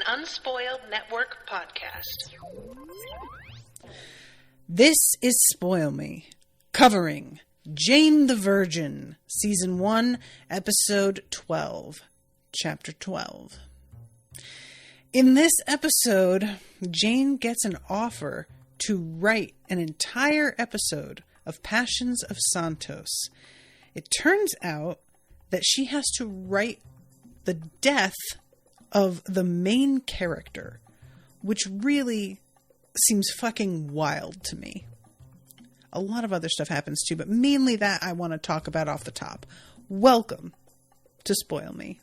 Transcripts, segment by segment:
Unspoiled Network podcast. This is Spoil Me, covering Jane the Virgin, Season 1, Episode 12, Chapter 12. In this episode, Jane gets an offer to write an entire episode of Passions of Santos. It turns out that she has to write the death of the main character, which really seems fucking wild to me. A lot of other stuff happens too, but mainly that I want to talk about off the top. Welcome to Spoil Me.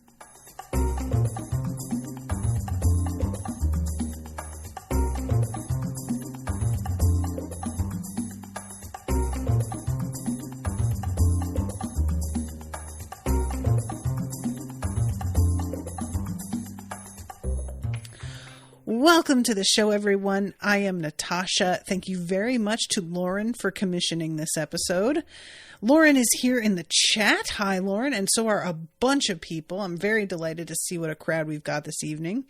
Welcome to the show, everyone. I am Natasha. Thank you very much to Lauren for commissioning this episode. Lauren is here in the chat. Hi, Lauren. And so are a bunch of people. I'm very delighted to see what a crowd we've got this evening.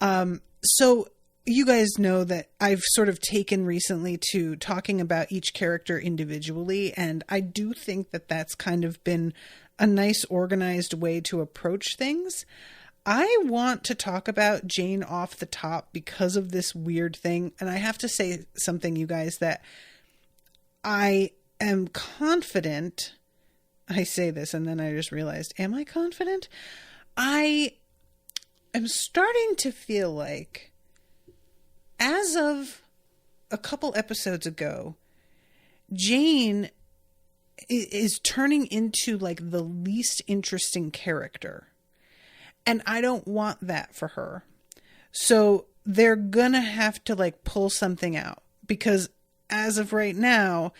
So you guys know that I've sort of taken recently to talking about each character individually. And I do think that that's kind of been a nice organized way to approach things. I want to talk about Jane off the top because of this weird thing. And I have to say something, you guys, that I am confident. I say this and then I just realized, am I confident? I am starting to feel like, as of a couple episodes ago, Jane is turning into like the least interesting character. And I don't want that for her. So they're gonna have to like pull something out, because as of right now,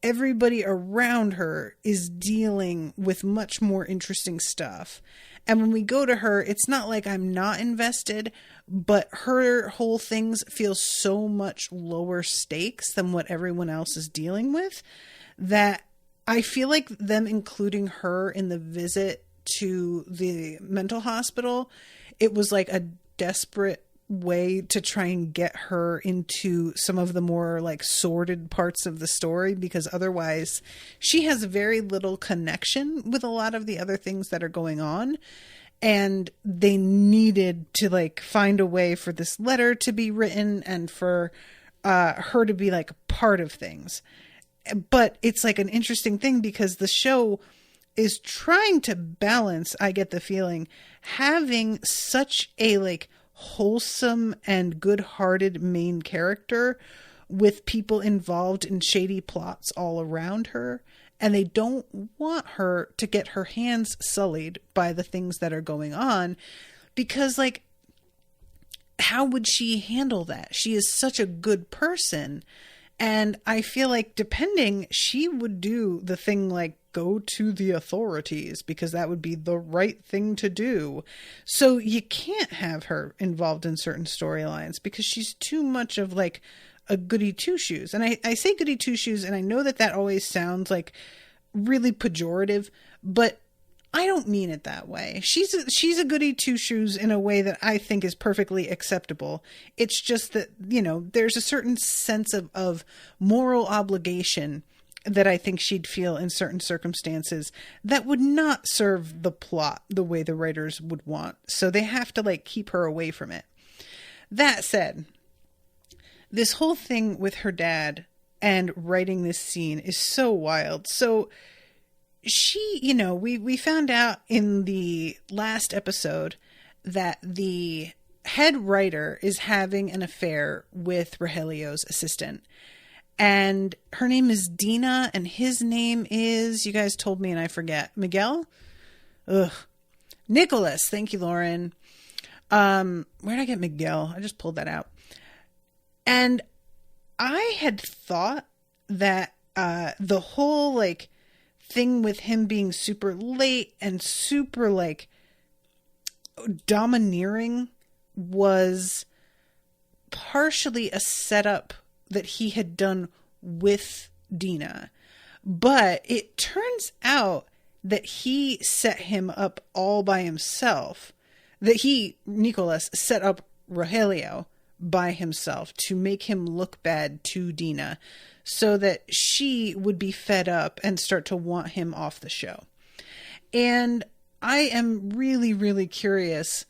everybody around her is dealing with much more interesting stuff. And when we go to her, it's not like I'm not invested, but her whole things feel so much lower stakes than what everyone else is dealing with, that I feel like them including her in the visit to the mental hospital, it was like a desperate way to try and get her into some of the more like sordid parts of the story, because otherwise she has very little connection with a lot of the other things that are going on. And they needed to like find a way for this letter to be written and for her to be like part of things. But it's like an interesting thing because the show is trying to balance, I get the feeling, having such a like wholesome and good-hearted main character with people involved in shady plots all around her. And they don't want her to get her hands sullied by the things that are going on, because like, how would she handle that? She is such a good person. And I feel like depending, she would do the thing like go to the authorities, because that would be the right thing to do. So you can't have her involved in certain storylines because she's too much of like a goody two-shoes. And I say goody two-shoes, and I know that that always sounds like really pejorative, but I don't mean it that way. She's a goody two-shoes in a way that I think is perfectly acceptable. It's just that, you know, there's a certain sense of moral obligation that I think she'd feel in certain circumstances that would not serve the plot the way the writers would want. So they have to like keep her away from it. That said, this whole thing with her dad and writing this scene is so wild. So she, you know, we found out in the last episode that the head writer is having an affair with Rogelio's assistant. And her name is Dina, and his name is, you guys told me and I forget, Miguel? Ugh. Nicholas. Thank you, Lauren. Where'd I get Miguel? I just pulled that out. And I had thought that the whole like thing with him being super late and super like domineering was partially a setup that he had done with Dina. But it turns out that he set him up all by himself, that he, Nicholas, set up Rogelio by himself to make him look bad to Dina so that she would be fed up and start to want him off the show. And I am really, really curious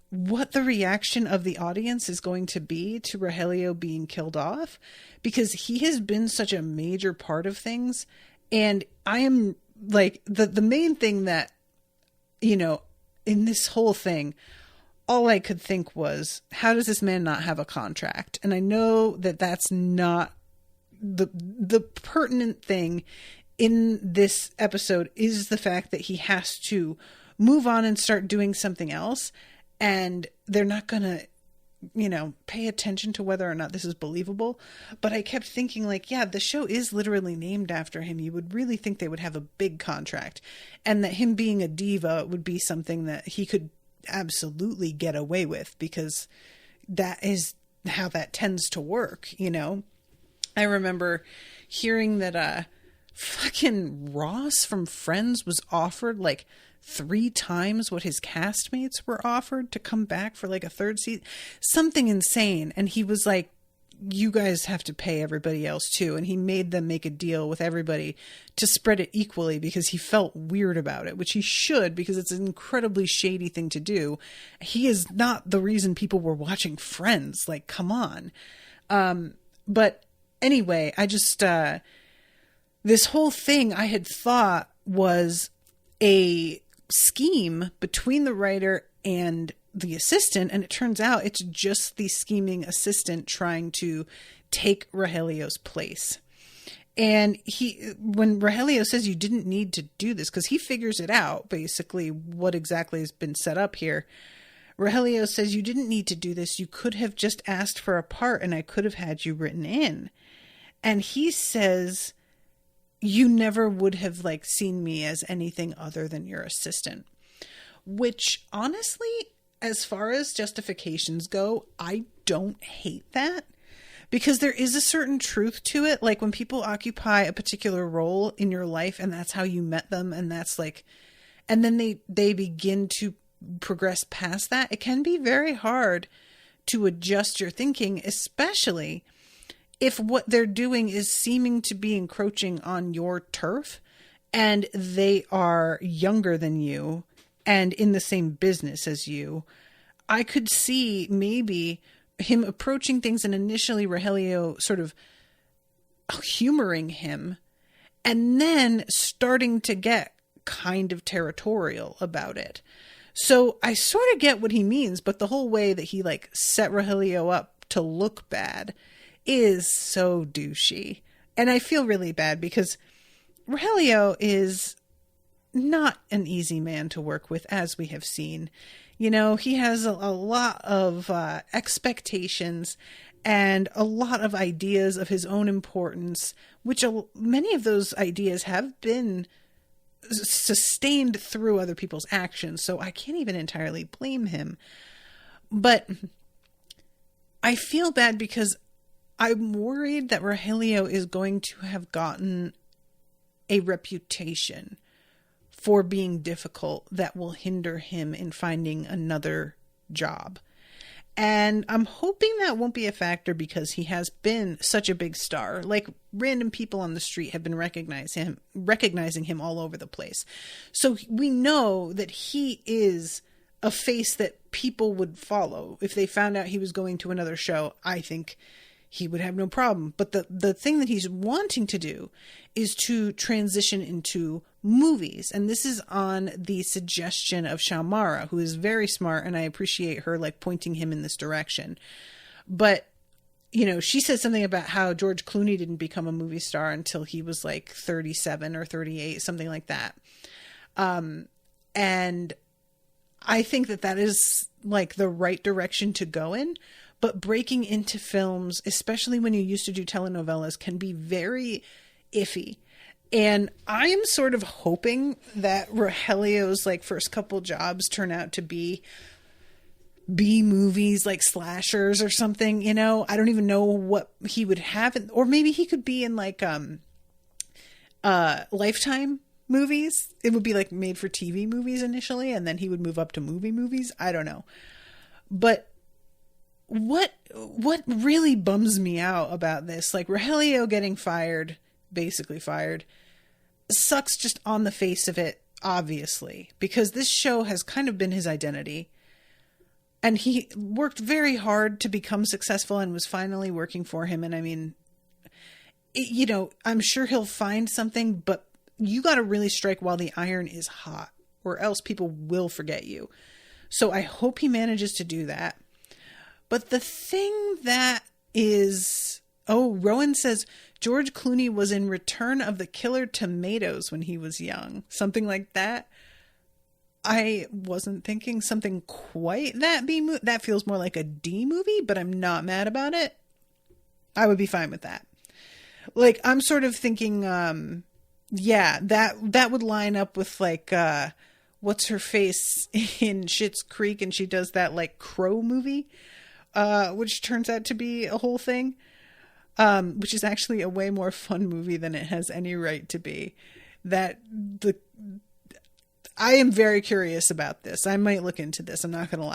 what the reaction of the audience is going to be to Rogelio being killed off, because he has been such a major part of things. And I am like, the main thing that, you know, in this whole thing, all I could think was, how does this man not have a contract? And I know that that's not the pertinent thing in this episode, is the fact that he has to move on and start doing something else. And they're not going to, you know, pay attention to whether or not this is believable. But I kept thinking, like, yeah, the show is literally named after him. You would really think they would have a big contract, and that him being a diva would be something that he could absolutely get away with, because that is how that tends to work, you know? I remember hearing that fucking Ross from Friends was offered like 3 times what his castmates were offered to come back for like a third season, something insane. And he was like, you guys have to pay everybody else too. And he made them make a deal with everybody to spread it equally, because he felt weird about it, which he should, because it's an incredibly shady thing to do. He is not the reason people were watching Friends. Like, come on. But anyway, I just, this whole thing I had thought was a scheme between the writer and the assistant, and it turns out it's just the scheming assistant trying to take Rogelio's place. And when Rogelio says you didn't need to do this, because he figures it out, basically what exactly has been set up here, Rogelio says, you didn't need to do this. You could have just asked for a part and I could have had you written in. And he says, you never would have like seen me as anything other than your assistant, which honestly, as far as justifications go, I don't hate that, because there is a certain truth to it. Like when people occupy a particular role in your life and that's how you met them, and that's like, and then they begin to progress past that, it can be very hard to adjust your thinking, especially if what they're doing is seeming to be encroaching on your turf and they are younger than you and in the same business as you. I could see maybe him approaching things and initially Rogelio sort of humoring him and then starting to get kind of territorial about it. So I sort of get what he means, but the whole way that he like set Rogelio up to look bad is so douchey. And I feel really bad because Rogelio is not an easy man to work with, as we have seen. You know, he has a lot of expectations and a lot of ideas of his own importance, which many of those ideas have been sustained through other people's actions. So I can't even entirely blame him. But I feel bad because I'm worried that Rogelio is going to have gotten a reputation for being difficult that will hinder him in finding another job. And I'm hoping that won't be a factor because he has been such a big star. Like random people on the street have been recognizing him all over the place. So we know that he is a face that people would follow. If they found out he was going to another show, I think he would have no problem. But the thing that he's wanting to do is to transition into movies. And this is on the suggestion of Shalmara, who is very smart, and I appreciate her like pointing him in this direction. But, you know, she said something about how George Clooney didn't become a movie star until he was like 37 or 38, something like that. And I think that is like the right direction to go in. But breaking into films, especially when you used to do telenovelas, can be very iffy. And I am sort of hoping that Rogelio's like first couple jobs turn out to be B movies, like slashers or something, you know. I don't even know what he would have, or maybe he could be in like Lifetime movies. It would be like made for TV movies initially, and then he would move up to movies. I don't know. But what really bums me out about this, like Rogelio getting fired, basically fired, sucks just on the face of it, obviously, because this show has kind of been his identity. And he worked very hard to become successful and was finally working for him. And I mean, you know, I'm sure he'll find something, but you got to really strike while the iron is hot, or else people will forget you. So I hope he manages to do that. But the thing that is... Oh, Rowan says George Clooney was in Return of the Killer Tomatoes when he was young. Something like that. I wasn't thinking something quite that B. That feels more like a D movie, but I'm not mad about it. I would be fine with that. Like, I'm sort of thinking, yeah, that would line up with like, what's her face in Schitt's Creek, and she does that like Crow movie, which turns out to be a whole thing, which is actually a way more fun movie than it has any right to be. I am very curious about this. I might look into this. I'm not going to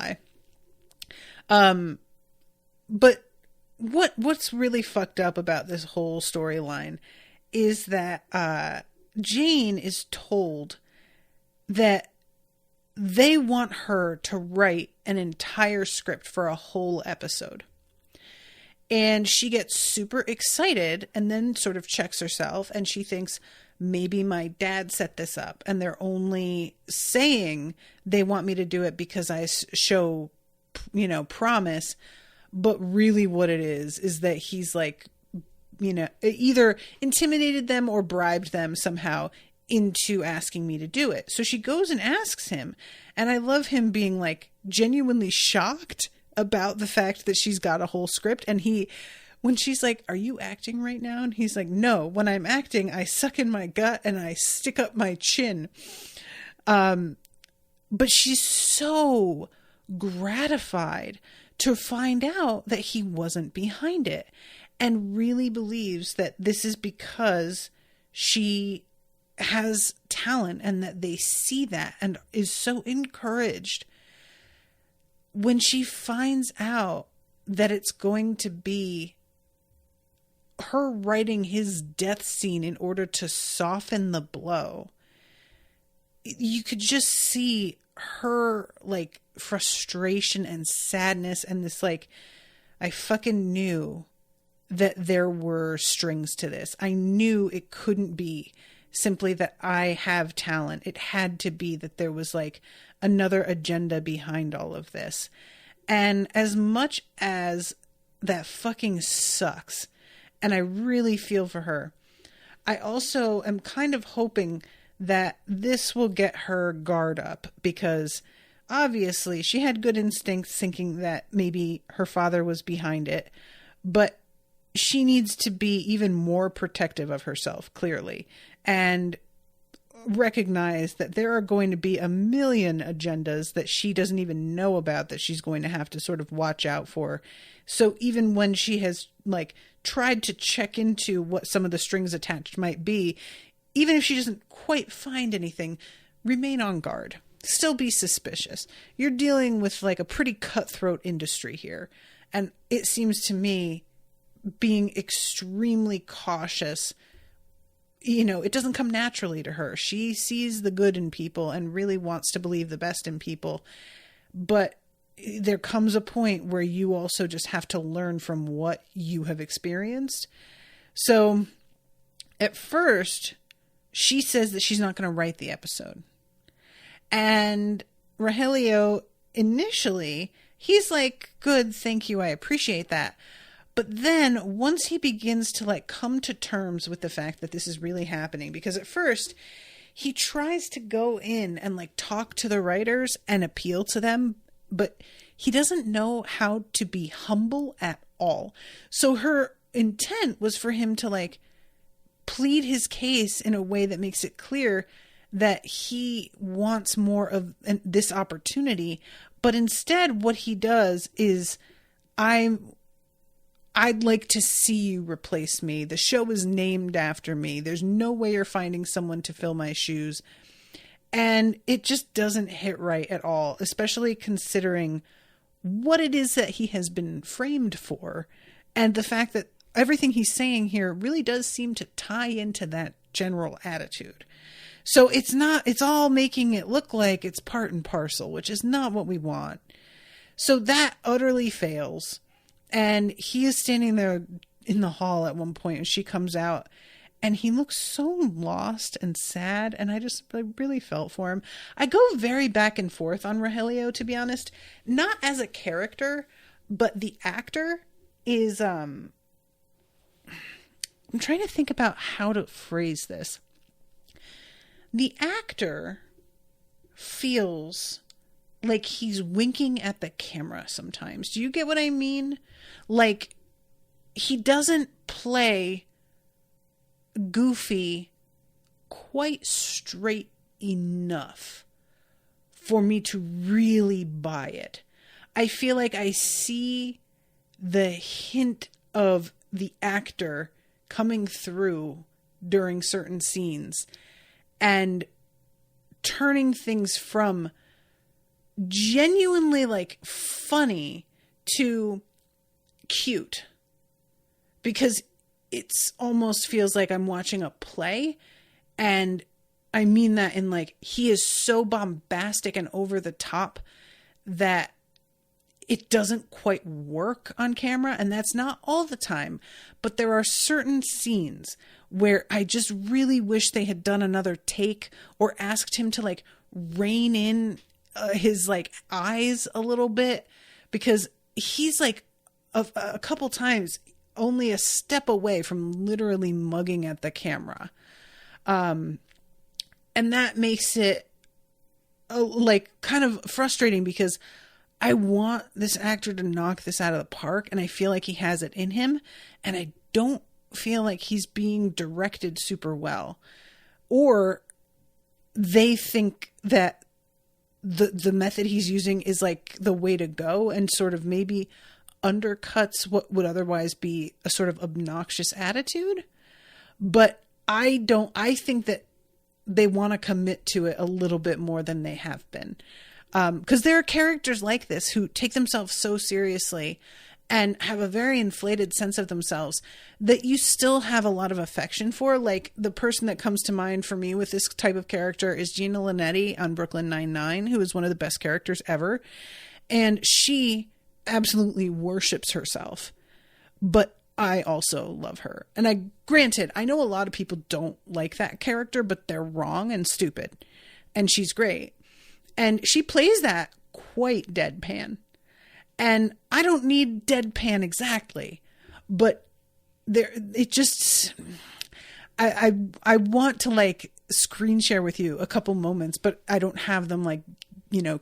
lie. But what's really fucked up about this whole storyline is that Jane is told that they want her to write an entire script for a whole episode. And she gets super excited and then sort of checks herself, and she thinks, maybe my dad set this up and they're only saying they want me to do it because I show, you know, promise. But really what it is that he's like, you know, either intimidated them or bribed them somehow into asking me to do it. So she goes and asks him. And I love him being like genuinely shocked about the fact that she's got a whole script. And when she's like, are you acting right now? And he's like, no, when I'm acting, I suck in my gut and I stick up my chin. But she's so gratified to find out that he wasn't behind it, and really believes that this is because she has talent and that they see that, and is so encouraged when she finds out that it's going to be her writing his death scene in order to soften the blow. You could just see her like frustration and sadness, and this like, I fucking knew that there were strings to this. I knew it couldn't be simply that I have talent. It had to be that there was like another agenda behind all of this. And as much as that fucking sucks, and I really feel for her, I also am kind of hoping that this will get her guard up, because obviously she had good instincts thinking that maybe her father was behind it, but she needs to be even more protective of herself, clearly, and recognize that there are going to be a million agendas that she doesn't even know about that she's going to have to sort of watch out for. So even when she has like tried to check into what some of the strings attached might be, even if she doesn't quite find anything, remain on guard. Still be suspicious. You're dealing with like a pretty cutthroat industry here. And it seems to me being extremely cautious, you know, it doesn't come naturally to her. She sees the good in people and really wants to believe the best in people. But there comes a point where you also just have to learn from what you have experienced. So at first, she says that she's not going to write the episode. And Rogelio, initially, he's like, good, thank you, I appreciate that. But then once he begins to like come to terms with the fact that this is really happening, because at first he tries to go in and like talk to the writers and appeal to them, but he doesn't know how to be humble at all. So her intent was for him to like plead his case in a way that makes it clear that he wants more of this opportunity. But instead what he does is, I I'd like to see you replace me. The show is named after me. There's no way you're finding someone to fill my shoes. And it just doesn't hit right at all, especially considering what it is that he has been framed for. And the fact that everything he's saying here really does seem to tie into that general attitude. So it's all making it look like it's part and parcel, which is not what we want. So that utterly fails. And he is standing there in the hall at one point and she comes out and he looks so lost and sad. And I really felt for him. I go very back and forth on Rogelio, to be honest, not as a character, but the actor is, I'm trying to think about how to phrase this. The actor feels like he's winking at the camera sometimes. Do you get what I mean? Like, he doesn't play Goofy quite straight enough for me to really buy it. I feel like I see the hint of the actor coming through during certain scenes and turning things from genuinely like funny to cute, because it's almost feels like I'm watching a play. And I mean that in like, he is so bombastic and over the top that it doesn't quite work on camera. And that's not all the time, but there are certain scenes where I just really wish they had done another take or asked him to like rein in his like eyes a little bit, because he's like a couple times only a step away from literally mugging at the camera. And that makes it like kind of frustrating, because I want this actor to knock this out of the park and I feel like he has it in him, and I don't feel like he's being directed super well, or they think that the method he's using is like the way to go and sort of maybe undercuts what would otherwise be a sort of obnoxious attitude. But I think that they want to commit to it a little bit more than they have been. Because there are characters like this who take themselves so seriously and have a very inflated sense of themselves that you still have a lot of affection for. Like, the person that comes to mind for me with this type of character is Gina Linetti on Brooklyn Nine-Nine, who is one of the best characters ever. And she absolutely worships herself. But I also love her. And granted, I know a lot of people don't like that character, but they're wrong and stupid. And she's great. And she plays that quite deadpan. And I don't need deadpan exactly, but I want to like screen share with you a couple moments, but I don't have them like,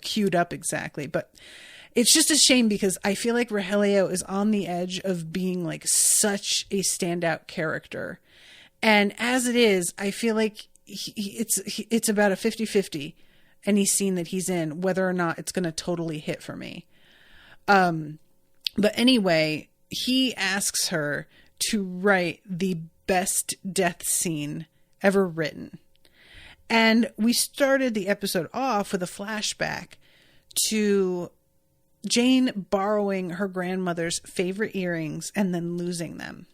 queued up exactly. But it's just a shame, because I feel like Rogelio is on the edge of being like such a standout character. And as it is, I feel like it's about a 50-50 any scene that he's in, whether or not it's going to totally hit for me. But anyway, he asks her to write the best death scene ever written. And we started the episode off with a flashback to Jane borrowing her grandmother's favorite earrings and then losing them.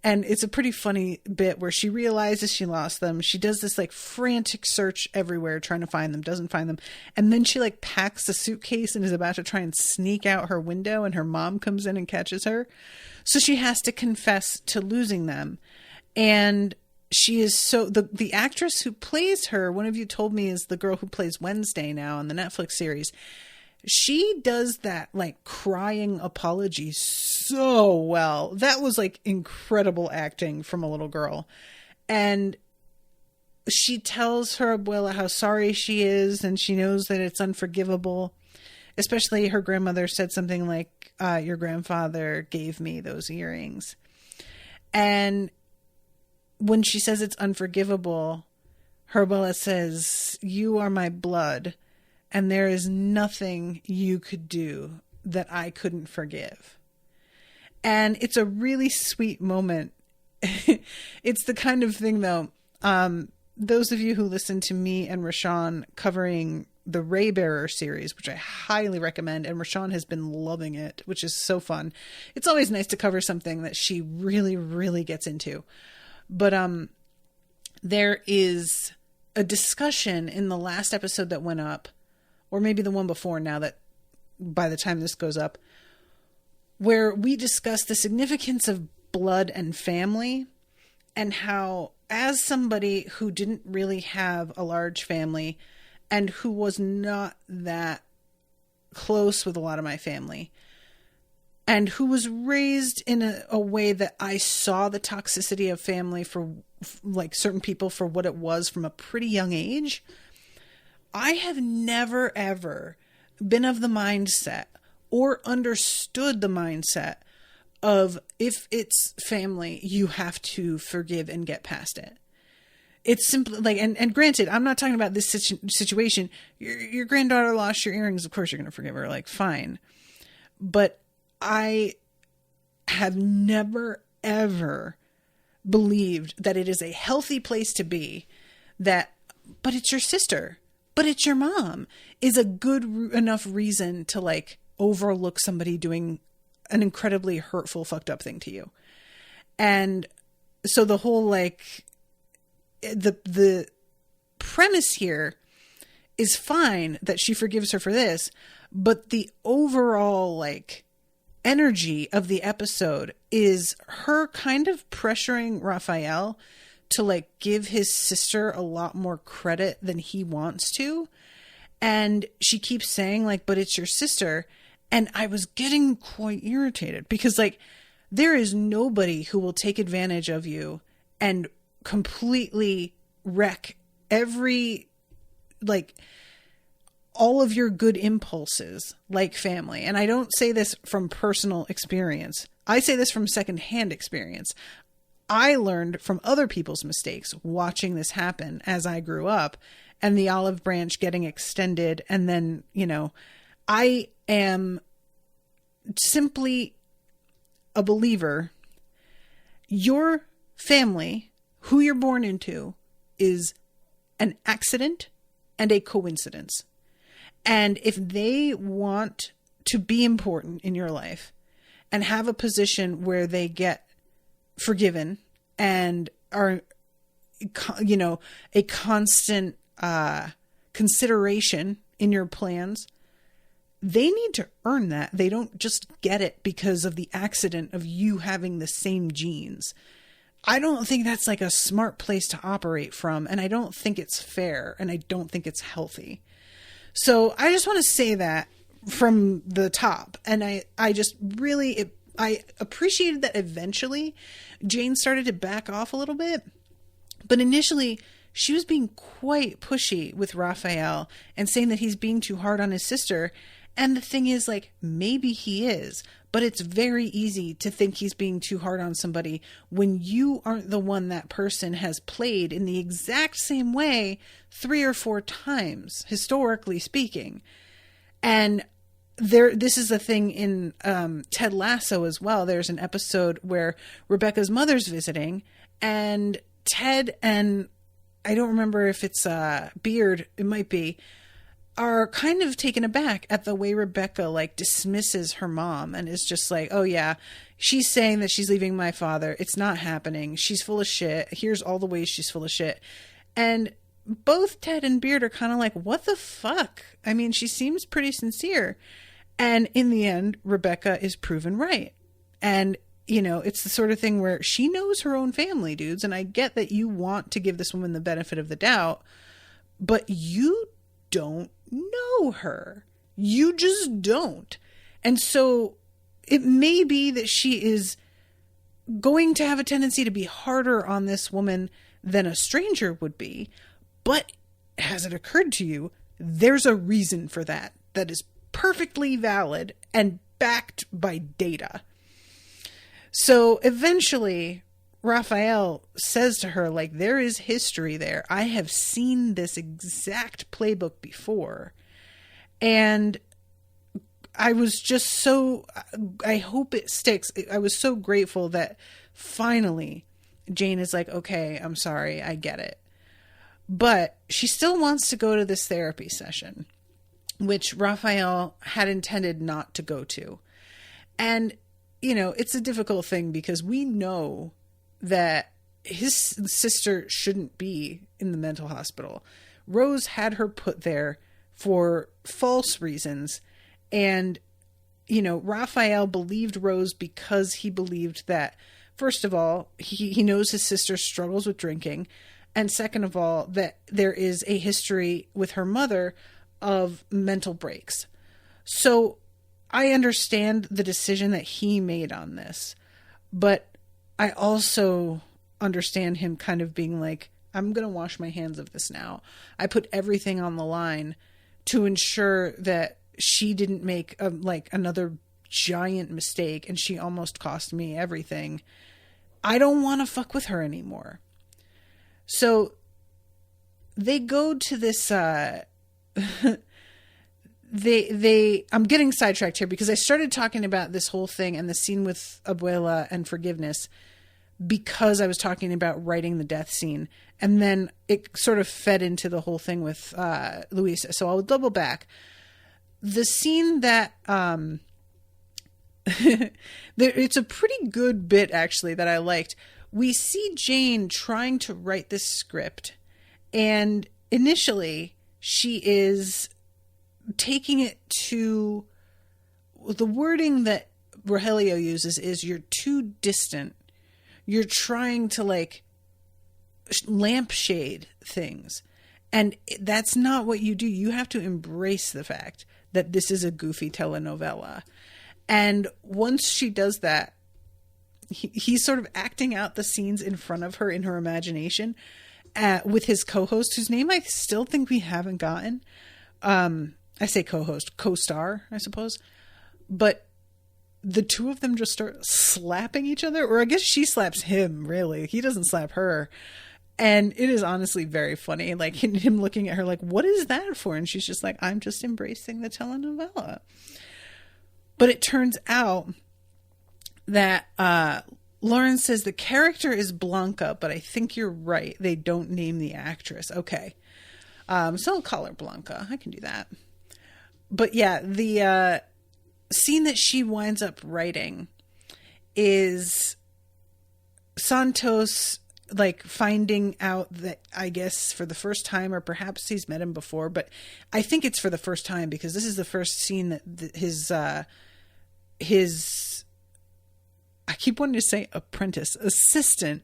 And it's a pretty funny bit where she realizes she lost them. She does this like frantic search everywhere trying to find them, doesn't find them. And then she like packs the suitcase and is about to try and sneak out her window, and her mom comes in and catches her. So she has to confess to losing them. And she is the actress who plays her, one of you told me, is the girl who plays Wednesday now on the Netflix series. She does that like crying apology so well. That was like incredible acting from a little girl. And she tells her abuela how sorry she is, and she knows that it's unforgivable. Especially her grandmother said something like, your grandfather gave me those earrings. And when she says it's unforgivable, her abuela says, you are my blood, and there is nothing you could do that I couldn't forgive. And it's a really sweet moment. It's the kind of thing, though, those of you who listen to me and Rashawn covering the Raybearer series, which I highly recommend, and Rashawn has been loving it, which is so fun. It's always nice to cover something that she really, really gets into. But there is a discussion in the last episode that went up, or maybe the one before now that by the time this goes up, where we discuss the significance of blood and family, and how, as somebody who didn't really have a large family and who was not that close with a lot of my family, and who was raised in a way that I saw the toxicity of family for like certain people for what it was from a pretty young age, I have never ever been of the mindset or understood the mindset of, if it's family, you have to forgive and get past it. It's simply like, and granted, I'm not talking about this situation. Your granddaughter lost your earrings. Of course you're going to forgive her. Like, fine. But I have never, ever believed that it is a healthy place to be, that, but it's your sister, but it's your mom, is a good enough reason to like overlook somebody doing an incredibly hurtful, fucked up thing to you. And so the whole, like, the premise here is fine that she forgives her for this, but the overall, like, energy of the episode is her kind of pressuring Raphael to like give his sister a lot more credit than he wants to. And she keeps saying like, but it's your sister. And I was getting quite irritated because like, there is nobody who will take advantage of you and completely wreck every, like, all of your good impulses like family. And I don't say this from personal experience. I say this from secondhand experience. I learned from other people's mistakes watching this happen as I grew up, and the olive branch getting extended. And then, you know, I am simply a believer. Your family, who you're born into, is an accident and a coincidence. And if they want to be important in your life and have a position where they get forgiven and are, you know, a constant consideration in your plans, they need to earn that. They don't just get it because of the accident of you having the same genes. I don't think that's like a smart place to operate from, and I don't think it's fair, and I don't think it's healthy. So I just want to say that from the top. And I just really, I appreciated that eventually Jane started to back off a little bit. But initially she was being quite pushy with Raphael and saying that he's being too hard on his sister. And the thing is, like, maybe he is, but it's very easy to think he's being too hard on somebody when you aren't the one that person has played in the exact same way 3 or 4 times, historically speaking. And this is a thing in Ted Lasso as well. There's an episode where Rebecca's mother's visiting, and Ted and, I don't remember if it's Beard, it might be, are kind of taken aback at the way Rebecca like dismisses her mom and is just like, oh yeah, she's saying that she's leaving my father. It's not happening. She's full of shit. Here's all the ways she's full of shit. And both Ted and Beard are kind of like, what the fuck? I mean, she seems pretty sincere. And in the end, Rebecca is proven right. And, you know, it's the sort of thing where she knows her own family, dudes. And I get that you want to give this woman the benefit of the doubt, but you don't know her. You just don't. And so it may be that she is going to have a tendency to be harder on this woman than a stranger would be. But has it occurred to you, there's a reason for that is perfectly valid and backed by data. So eventually Raphael says to her, like, there is history there. I have seen this exact playbook before. And I was just so, I hope it sticks. I was so grateful that finally Jane is like, okay, I'm sorry, I get it. But she still wants to go to this therapy session, which Raphael had intended not to go to. And, you know, it's a difficult thing because we know that his sister shouldn't be in the mental hospital. Rose had her put there for false reasons. And, you know, Raphael believed Rose because he believed that, first of all, he knows his sister struggles with drinking. And second of all, that there is a history with her mother of mental breaks. So I understand the decision that he made on this, but I also understand him kind of being like, I'm going to wash my hands of this now. I put everything on the line to ensure that she didn't make another giant mistake and she almost cost me everything. I don't want to fuck with her anymore. So they go to this, I'm getting sidetracked here because I started talking about this whole thing and the scene with Abuela and forgiveness because I was talking about writing the death scene. And then it sort of fed into the whole thing with Luisa. So I'll double back. The scene that, it's a pretty good bit actually that I liked. We see Jane trying to write this script, and initially she is taking it to the wording that Rogelio uses is you're too distant. You're trying to like lampshade things. And that's not what you do. You have to embrace the fact that this is a goofy telenovela. And once she does that, he's sort of acting out the scenes in front of her in her imagination with his co-host, whose name I still think we haven't gotten. I say co-host, co-star, I suppose. But the two of them just start slapping each other. Or I guess she slaps him, really. He doesn't slap her. And it is honestly very funny. Like him looking at her like, what is that for? And she's just like, I'm just embracing the telenovela. But it turns out that Lauren says the character is Blanca, but I think you're right. They don't name the actress. Okay. So I'll call her Blanca. I can do that. But yeah, the scene that she winds up writing is Santos like finding out that, I guess for the first time, or perhaps he's met him before, but I think it's for the first time because this is the first scene that his I keep wanting to say assistant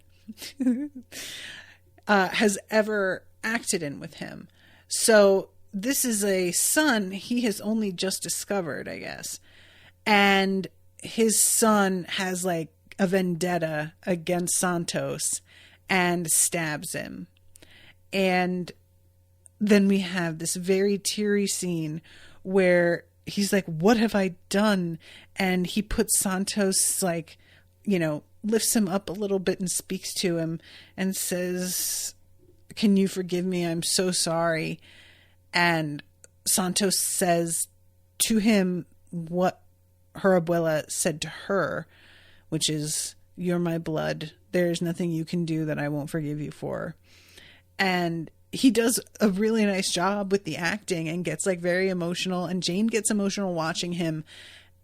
has ever acted in with him. So this is a son he has only just discovered, I guess. And his son has like a vendetta against Santos and stabs him. And then we have this very teary scene where he's like, what have I done? And he puts Santos like, you know, lifts him up a little bit and speaks to him and says, can you forgive me? I'm so sorry. And Santos says to him what her abuela said to her, which is, you're my blood. There's nothing you can do that I won't forgive you for. And he does a really nice job with the acting and gets like very emotional, and Jane gets emotional watching him.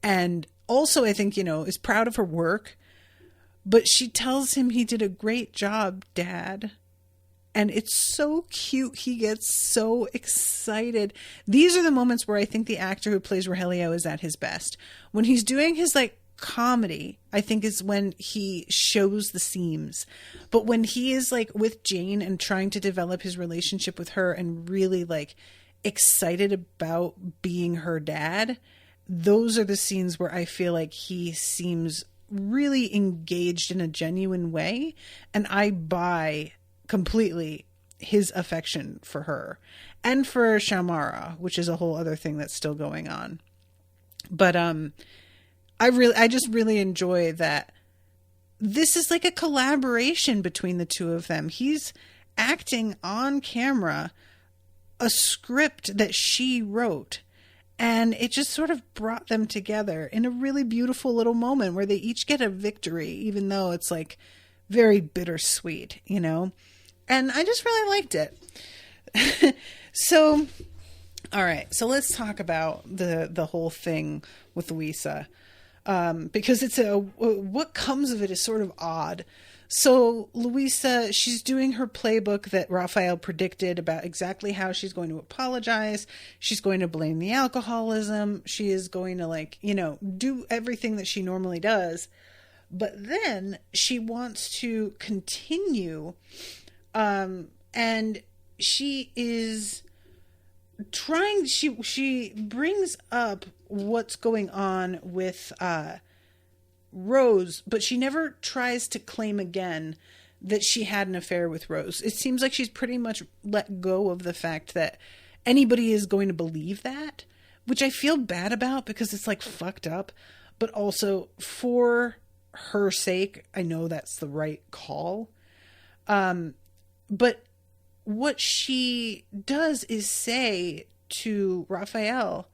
And also, I think, you know, is proud of her work, but she tells him he did a great job, Dad. And it's so cute. He gets so excited. These are the moments where I think the actor who plays Rogelio is at his best. When he's doing his like comedy, I think is when he shows the seams. But when he is like with Jane and trying to develop his relationship with her and really like excited about being her dad, those are the scenes where I feel like he seems really engaged in a genuine way. And I buy completely his affection for her and for Shamara, which is a whole other thing that's still going on. But I just really enjoy that this is like a collaboration between the two of them. He's acting on camera a script that she wrote, And it just sort of brought them together in a really beautiful little moment where they each get a victory, even though it's like very bittersweet, you know? And I just really liked it. So, all right. So let's talk about the whole thing with Louisa. Because what comes of it is sort of odd. So Louisa, she's doing her playbook that Raphael predicted about exactly how she's going to apologize. She's going to blame the alcoholism. She is going to do everything that she normally does. But then she wants to continue. And she is trying, she brings up what's going on with, Rose, but she never tries to claim again that she had an affair with Rose. It seems like she's pretty much let go of the fact that anybody is going to believe that, which I feel bad about because it's like fucked up, but also for her sake, I know that's the right call. But what she does is say to Raphael,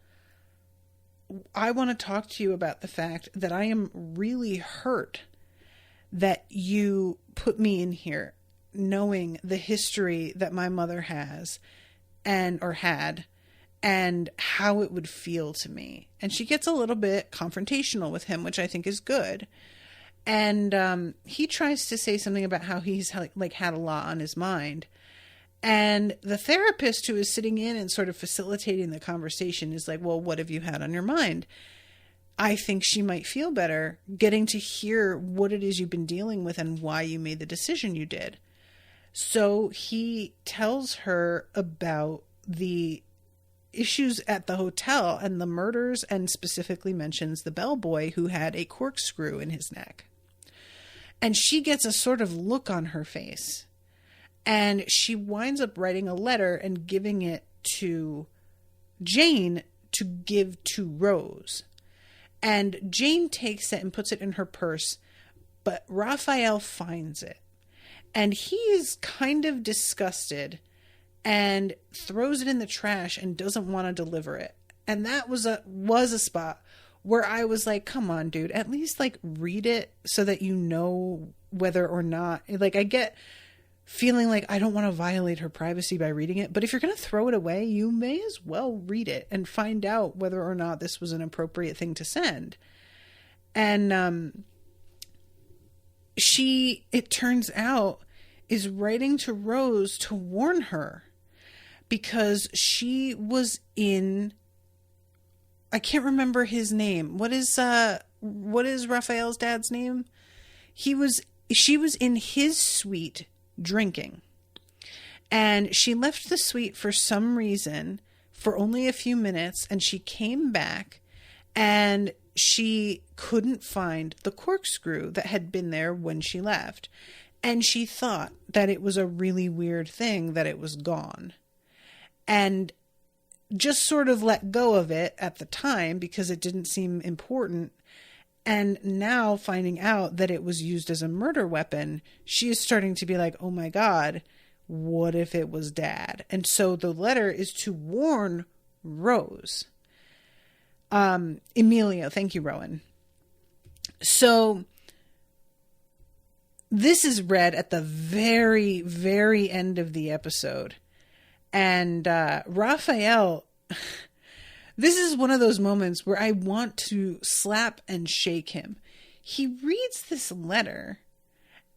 I want to talk to you about the fact that I am really hurt that you put me in here knowing the history that my mother has or had and how it would feel to me. And she gets a little bit confrontational with him, which I think is good. And he tries to say something about how he's had a lot on his mind. And the therapist who is sitting in and sort of facilitating the conversation is like, well, what have you had on your mind? I think she might feel better getting to hear what it is you've been dealing with and why you made the decision you did. So he tells her about the issues at the hotel and the murders, and specifically mentions the bellboy who had a corkscrew in his neck. And she gets a sort of look on her face. And she winds up writing a letter and giving it to Jane to give to Rose. And Jane takes it and puts it in her purse, but Raphael finds it. And he is kind of disgusted and throws it in the trash and doesn't want to deliver it. And that was a spot where I was like, come on, dude, at least read it so that you know whether or not, I get feeling like I don't want to violate her privacy by reading it. But if you're going to throw it away, you may as well read it and find out whether or not this was an appropriate thing to send. And she, it turns out, is writing to Rose to warn her because she was in, I can't remember his name. What is Raphael's dad's name? She was in his suite drinking, and she left the suite for some reason for only a few minutes, and she came back and she couldn't find the corkscrew that had been there when she left, and she thought that it was a really weird thing that it was gone, and just sort of let go of it at the time because it didn't seem important. And now finding out that it was used as a murder weapon, she is starting to be like, oh my God, what if it was Dad? And so the letter is to warn Rose. Emilio, thank you, Rowan. So this is read at the very, very end of the episode. And Raphael... This is one of those moments where I want to slap and shake him. He reads this letter,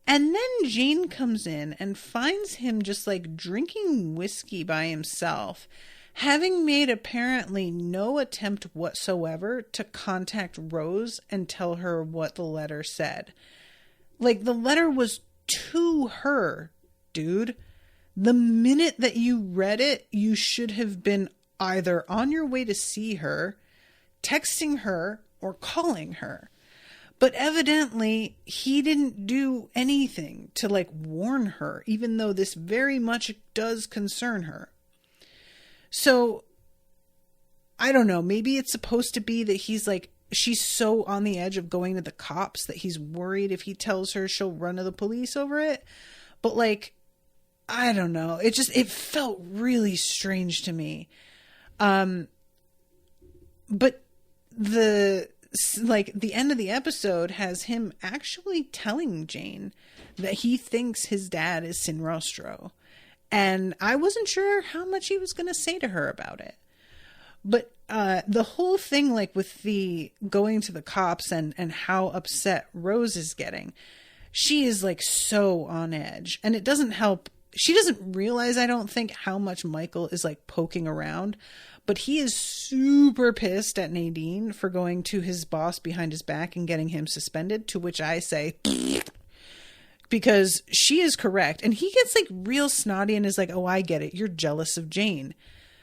and then Jane comes in and finds him just drinking whiskey by himself, having made apparently no attempt whatsoever to contact Rose and tell her what the letter said. The letter was to her, dude. The minute that you read it, you should have been either on your way to see her, texting her, or calling her. But evidently, he didn't do anything to warn her, even though this very much does concern her. So, I don't know, maybe it's supposed to be that she's so on the edge of going to the cops that he's worried if he tells her she'll run to the police over it. But I don't know. It felt really strange to me. But the end of the episode has him actually telling Jane that he thinks his dad is Sinrostro. And I wasn't sure how much he was going to say to her about it. But the whole thing, like with the going to the cops and how upset Rose is getting, she is like so on edge. And it doesn't help. She doesn't realize, I don't think, how much Michael is like poking around. But he is super pissed at Nadine for going to his boss behind his back and getting him suspended, to which I say, because she is correct. And he gets like real snotty and is like, oh, I get it. You're jealous of Jane.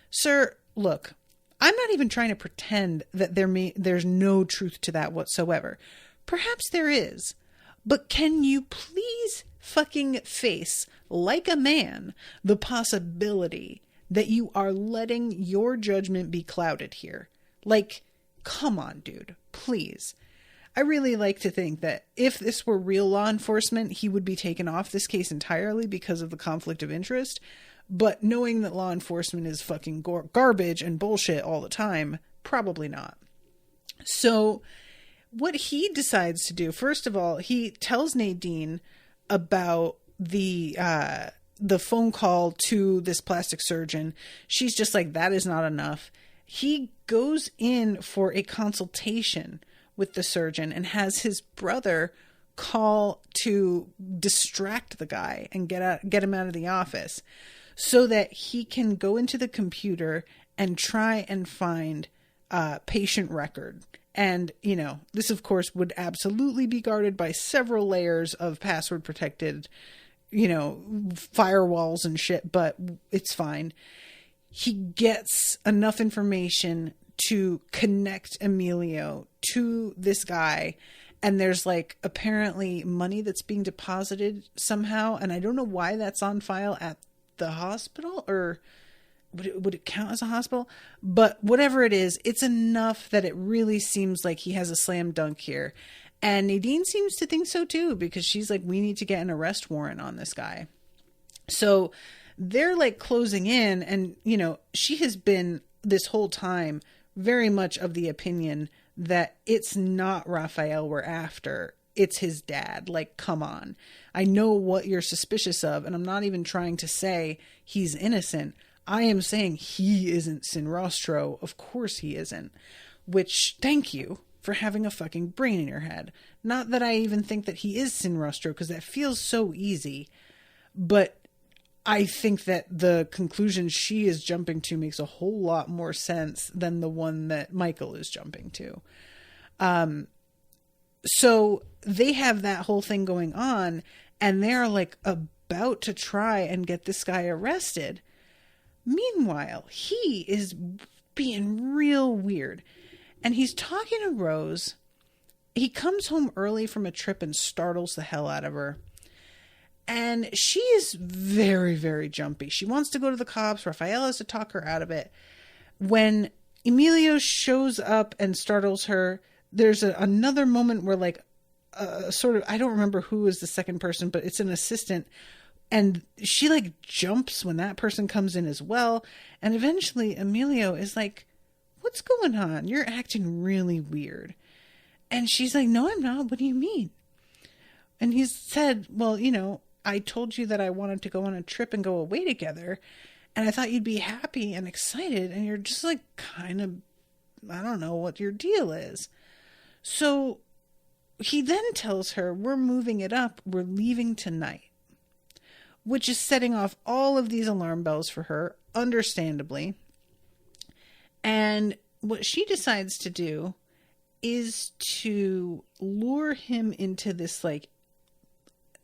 Sir, look, I'm not even trying to pretend that there's no truth to that whatsoever. Perhaps there is. But can you please fucking face, like a man, the possibility that you are letting your judgment be clouded here? Like, come on, dude, please. I really like to think that if this were real law enforcement, he would be taken off this case entirely because of the conflict of interest. But knowing that law enforcement is fucking garbage and bullshit all the time, probably not. So what he decides to do, first of all, he tells Nadine about the phone call to this plastic surgeon. She's just like, that is not enough. He goes in for a consultation with the surgeon and has his brother call to distract the guy and get him out of the office so that he can go into the computer and try and find patient record. And, you know, this of course would absolutely be guarded by several layers of password protected, you know, firewalls and shit, but it's fine. He gets enough information to connect Emilio to this guy. And there's like apparently money that's being deposited somehow. And I don't know why that's on file at the hospital, or would it count as a hospital? But whatever it is, it's enough that it really seems like he has a slam dunk here. And Nadine seems to think so too, because she's like, we need to get an arrest warrant on this guy. So they're like closing in, and, you know, she has been this whole time very much of the opinion that it's not Raphael we're after. It's his dad. Like, come on. I know what you're suspicious of, and I'm not even trying to say he's innocent. I am saying he isn't Sinrostro. Of course he isn't. Which, thank you for having a fucking brain in your head. Not that I even think that he is Sinrostro, because that feels so easy. But I think that the conclusion she is jumping to makes a whole lot more sense than the one that Michael is jumping to. So they have that whole thing going on, and they're like about to try and get this guy arrested. Meanwhile, he is being real weird, and he's talking to Rose. He comes home early from a trip and startles the hell out of her. And she is very, very jumpy. She wants to go to the cops. Raphael has to talk her out of it. When Emilio shows up and startles her, there's another moment where like sort of, I don't remember who is the second person, but it's an assistant. And she like jumps when that person comes in as well. And eventually Emilio is like, what's going on? You're acting really weird. And she's like, no, I'm not. What do you mean? And he said, well, you know, I told you that I wanted to go on a trip and go away together. And I thought you'd be happy and excited. And you're just like kind of, I don't know what your deal is. So he then tells her, we're moving it up. We're leaving tonight. Which is setting off all of these alarm bells for her, understandably. And what she decides to do is to lure him into this, like,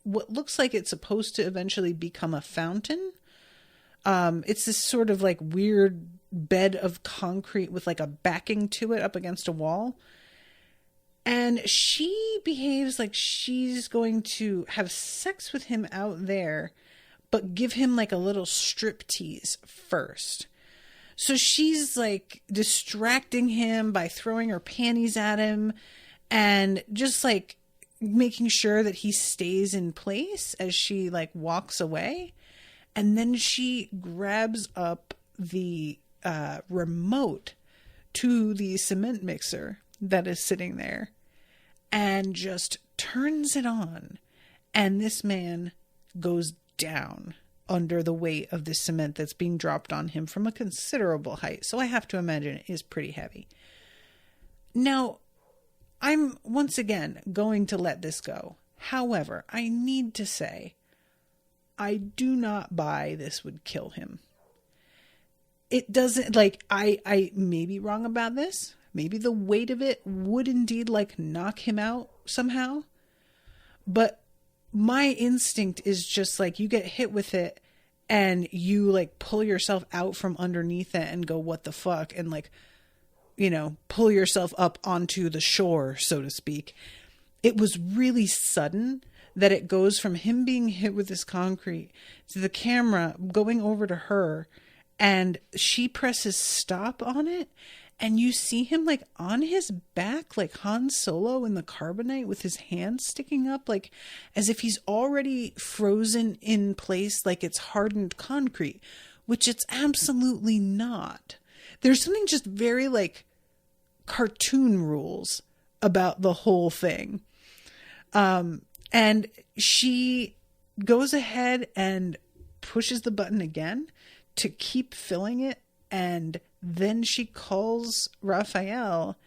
what looks like it's supposed to eventually become a fountain. It's this sort of like weird bed of concrete with like a backing to it up against a wall. And she behaves like she's going to have sex with him out there, but give him like a little striptease first. So she's like distracting him by throwing her panties at him and just like making sure that he stays in place as she like walks away. And then she grabs up the remote to the cement mixer that is sitting there and just turns it on. And this man goes down under the weight of this cement that's being dropped on him from a considerable height. So I have to imagine it is pretty heavy. Now, I'm once again going to let this go. However, I need to say, I do not buy this would kill him. It doesn't, like, I may be wrong about this. Maybe the weight of it would indeed, like, knock him out somehow. But my instinct is just, like, you get hit with it and you, like, pull yourself out from underneath it and go, what the fuck? And, like, you know, pull yourself up onto the shore, so to speak. It was really sudden that it goes from him being hit with this concrete to the camera going over to her, and she presses stop on it, and you see him like on his back, like Han Solo in the carbonite with his hands sticking up, like as if he's already frozen in place, like it's hardened concrete, which it's absolutely not. There's something just very like cartoon rules about the whole thing. And she goes ahead and pushes the button again to keep filling it. And then she calls Raphael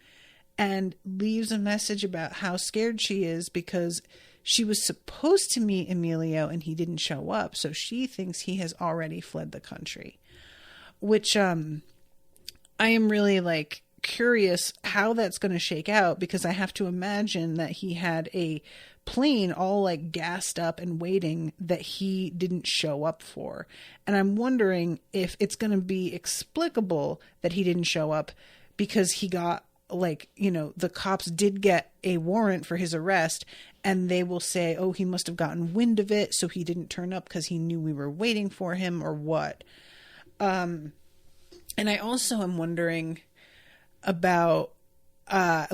and leaves a message about how scared she is because she was supposed to meet Emilio and he didn't show up. So she thinks he has already fled the country, which, I am really like curious how that's going to shake out, because I have to imagine that he had a plane all like gassed up and waiting that he didn't show up for. And I'm wondering if it's going to be explicable that he didn't show up because he got like, you know, the cops did get a warrant for his arrest and they will say, oh, he must have gotten wind of it, so he didn't turn up because he knew we were waiting for him, or what. And I also am wondering about,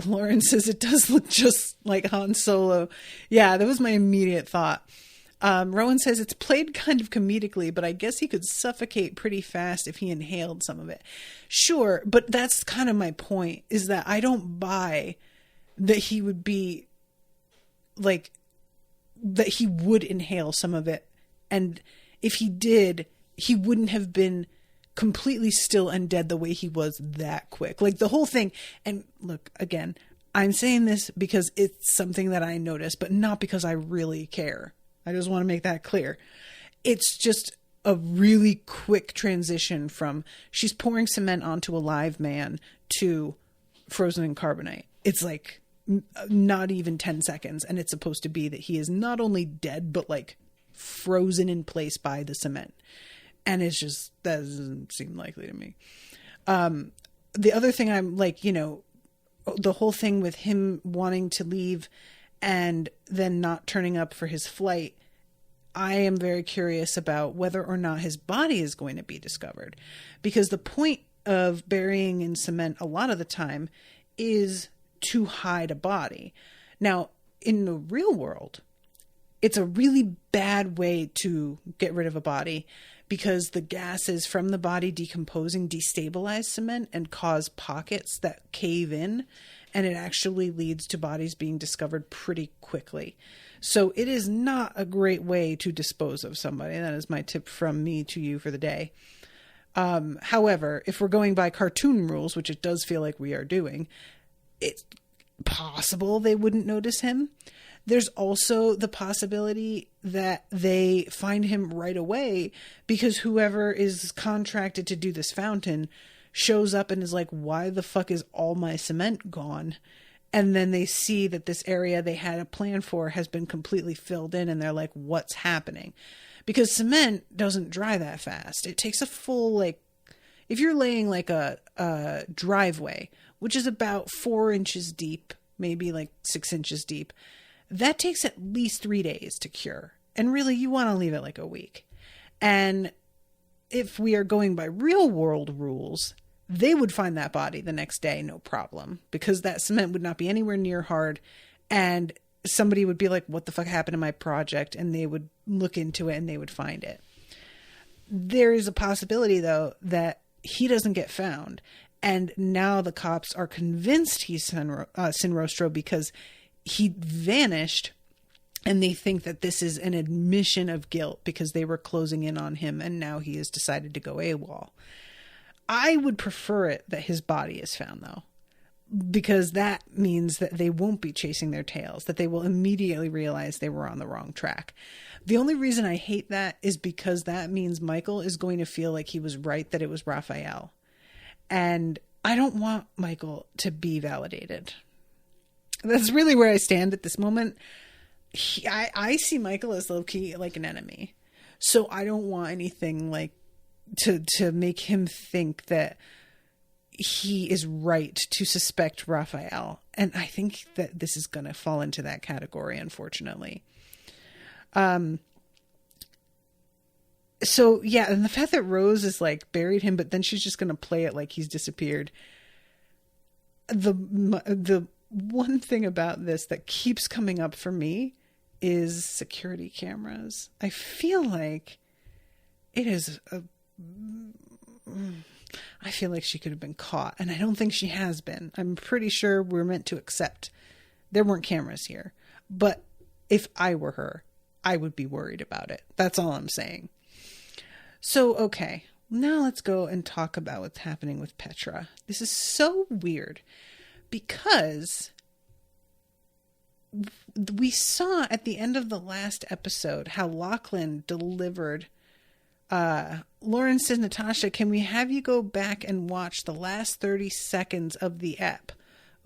Lauren says it does look just like Han Solo. Yeah, that was my immediate thought. Rowan says it's played kind of comedically, but I guess he could suffocate pretty fast if he inhaled some of it. Sure, but that's kind of my point, is that I don't buy that he would be like, that he would inhale some of it. And if he did, he wouldn't have been completely still and dead the way he was that quick. Like the whole thing. And look, again, I'm saying this because it's something that I noticed, but not because I really care. I just want to make that clear. It's just a really quick transition from she's pouring cement onto a live man to frozen in carbonite. It's like not even 10 seconds. And it's supposed to be that he is not only dead, but like frozen in place by the cement. And it's just, that doesn't seem likely to me. The other thing I'm like, you know, the whole thing with him wanting to leave and then not turning up for his flight, I am very curious about whether or not his body is going to be discovered. Because the point of burying in cement a lot of the time is to hide a body. Now, in the real world, it's a really bad way to get rid of a body, because the gases from the body decomposing destabilize cement and cause pockets that cave in, and it actually leads to bodies being discovered pretty quickly. So it is not a great way to dispose of somebody. That is my tip from me to you for the day. However, if we're going by cartoon rules, which it does feel like we are doing, it's possible they wouldn't notice him. There's also the possibility that they find him right away because whoever is contracted to do this fountain shows up and is like, why the fuck is all my cement gone? And then they see that this area they had a plan for has been completely filled in, and they're like, what's happening? Because cement doesn't dry that fast. It takes a full, like, if you're laying like a driveway, which is about 4 inches deep, maybe like 6 inches deep, that takes at least 3 days to cure. And really, you want to leave it like a week. And if we are going by real world rules, they would find that body the next day, no problem, because that cement would not be anywhere near hard. And somebody would be like, what the fuck happened to my project? And they would look into it and they would find it. There is a possibility, though, that he doesn't get found. And now the cops are convinced he's Sinrostro because he vanished, and they think that this is an admission of guilt because they were closing in on him, and now he has decided to go AWOL. I would prefer it that his body is found, though, because that means that they won't be chasing their tails, that they will immediately realize they were on the wrong track. The only reason I hate that is because that means Michael is going to feel like he was right, that it was Raphael. And I don't want Michael to be validated. That's really where I stand at this moment. I see Michael as low-key like an enemy. So I don't want anything like to make him think that he is right to suspect Raphael. And I think that this is going to fall into that category, unfortunately. So yeah, and the fact that Rose is like buried him, but then she's just going to play it like he's disappeared. The one thing about this that keeps coming up for me is security cameras. I feel like it is I feel like she could have been caught, and I don't think she has been. I'm pretty sure we're meant to accept there weren't cameras here. But if I were her, I would be worried about it. That's all I'm saying. So, okay, now let's go and talk about what's happening with Petra. This is so weird because we saw at the end of the last episode how Lachlan delivered. Lauren says, Natasha, can we have you go back and watch the last 30 seconds of the ep?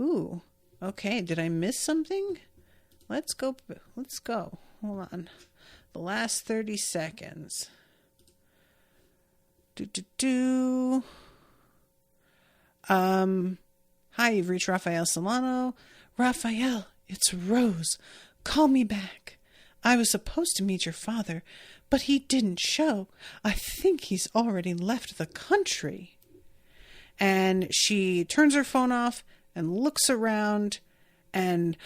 Ooh, okay. Did I miss something? Let's go. Hold on. The last 30 seconds. Hi, you've reached Raphael Solano. Raphael, it's Rose. Call me back. I was supposed to meet your father, but he didn't show. I think he's already left the country. And she turns her phone off and looks around and...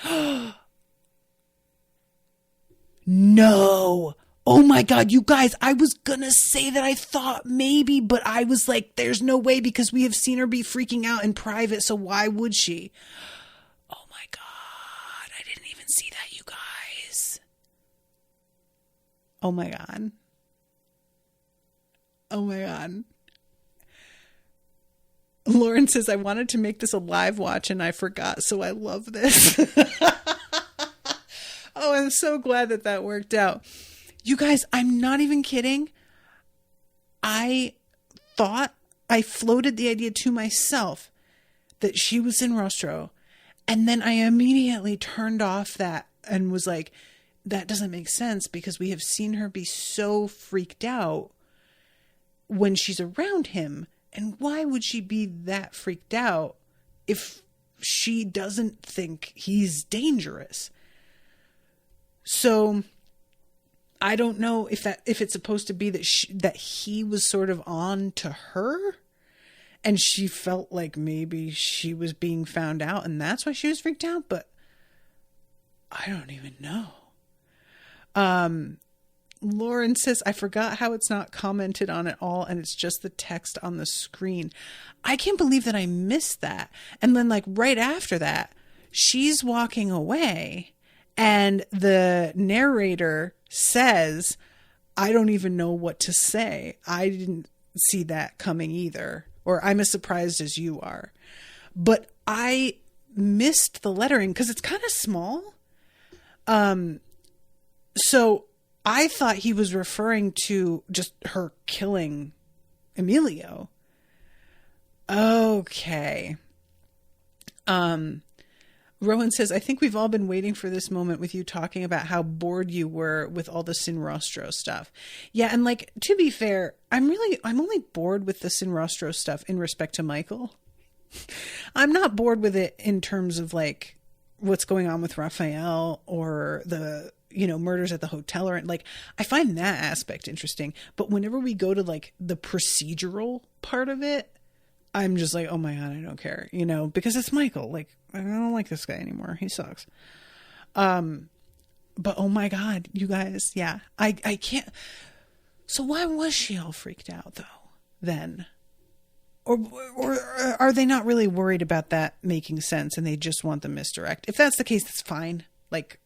No! Oh my God, you guys, I was gonna say that I thought maybe, but I was like, there's no way because we have seen her be freaking out in private, so why would she? Oh my God, I didn't even see that, you guys. Oh my God. Oh my God. Lauren says, I wanted to make this a live watch and I forgot, so I love this. Oh, I'm so glad that worked out. You guys, I'm not even kidding. I thought I floated the idea to myself that she was in Rostro. And then I immediately turned off that and was like, that doesn't make sense because we have seen her be so freaked out when she's around him. And why would she be that freaked out if she doesn't think he's dangerous? So I don't know if it's supposed to be that he was sort of on to her and she felt like maybe she was being found out and that's why she was freaked out, but I don't even know. Lauren says, I forgot how it's not commented on at all and it's just the text on the screen. I can't believe that I missed that. And then like right after that, she's walking away and the narrator says, I don't even know what to say. I didn't see that coming either. Or I'm as surprised as you are. But I missed the lettering because it's kind of small. So I thought he was referring to just her killing Emilio. Okay. Rowan says, I think we've all been waiting for this moment with you talking about how bored you were with all the Sinrostro stuff. Yeah, and like, to be fair, I'm only bored with the Sinrostro stuff in respect to Michael. I'm not bored with it in terms of like what's going on with Raphael or the, murders at the hotel or like, I find that aspect interesting. But whenever we go to like the procedural part of it, I'm just like, oh my God, I don't care, because it's Michael. Like, I don't like this guy anymore. He sucks. But oh my God, you guys. Yeah, I can't. So why was she all freaked out though? Then or are they not really worried about that making sense and they just want the misdirect? If that's the case, that's fine. Like,